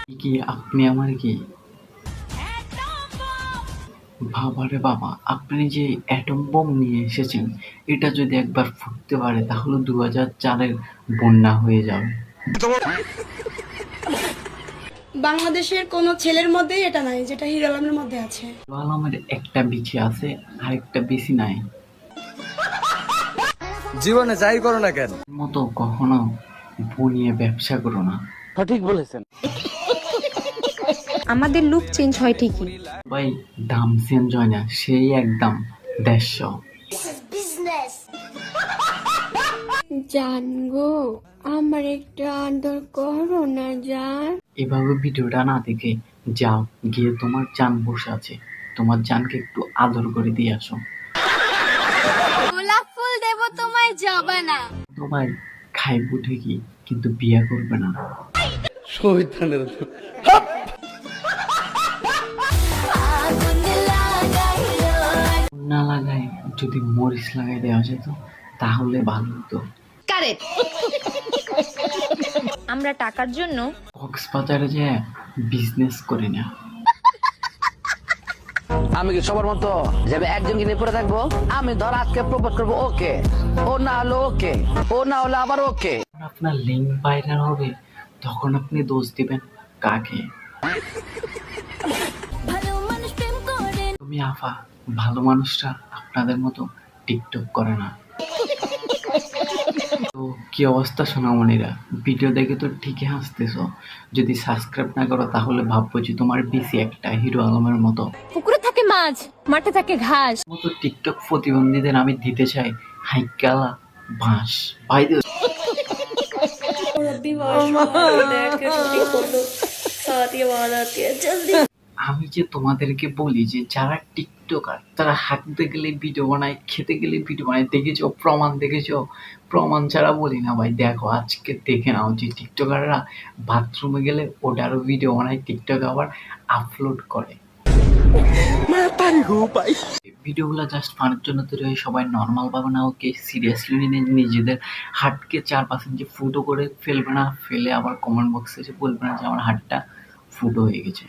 কি আপনি আমার কি বাবারে বাবা, আপনি যে অ্যাটম বোম নিয়ে এসেছেন, এটা যদি একবার ফুটতে পারে তাহলে 2004-এর বন্যা হয়ে যাবে। বাংলাদেশের কোনো ছেলের মধ্যেই এটা নাই যেটা হিরো আলমের মধ্যে আছে। হিরো আলমের একটা বিচি আছে, আরেকটা বেশি নাই। জীবনে যাই করো না কেন, মতো কখনো বউ নিয়ে ব্যবসা করো না। সঠিক বলেছেন। আমাদের লুক চেঞ্জ হয় ঠিকই, ভাই দাম চেঞ্জ হয় না, সেই একদম 150। জান গো, আমার একটু আদর করো না জান। এভাবে ভিডিওটা না দেখে যাও, গিয়ে তোমার জান বসে আছে, তোমার জানকে একটু আদর করে দিয়ে আসো। গোলাপ ফুল দেব তোমায় যাবে না। তো ভাই খাইবো ঠিকই, কিন্তু বিয়ে করবে না। না লাগাই যদি মরিচ লাগাই দেওয়া যেত তাহলে ভালো হতো। কারেক্ট। আমরা টাকার জন্য কক্সবাজারে যে বিজনেস করে না। আমি কি সবার মতো যাবে একজনকে নিয়ে পড়ে থাকবো? আমি ধর আজকে প্রপোজ করবো, ওকে, ও না হলো ওকে, ও না হলো আবার ওকে। আপনার লিঙ্ক ভাইরাল হবে, তখন আপনি দোষ দিবেন কাকে? তুমি আফা, ভালো মানুষরা আপনাদের মতো টিকটক করে না। তো কি অবস্থা সোনামণিরা, ভিডিও দেখে তো ঠিকই হাসতেছো, যদি সাবস্ক্রাইব না করো তাহলে ভাববো যে তোমার বেশি একটা হিরো আলমের মতো। পুকুরে থাকে মাছ, মাঠে থাকে ঘাস। মতো টিকটক প্রতিবন্ধীদের আমি দিতে চাই হাইকালা বাঁশ ভাই। আমি যে তোমাদেরকে বলি যে যারা টিকটকার তারা হাঁটতে গেলে ভিডিও বানায়, খেতে গেলে ভিডিও বানায়, দেখেছো প্রমাণ, দেখেছো প্রমাণ ছাড়া বলি না ভাই। দেখো আজকে দেখে নাও যে টিকটকাররা বাথরুমে গেলে ওটারও ভিডিও বানায়, টিকটক আবার আপলোড করে। ভিডিওগুলো জাস্ট ফানের জন্য তৈরি হয়, সবাই নর্মাল ভাবে না, ওকে সিরিয়াসলি নিয়ে নিজেদের হার্টকে 4% ফুটো করে ফেলবে না, ফেলে আবার কমেন্ট বক্সে এসে বলবে না যে আমার হার্টটা ফুটো হয়ে গেছে।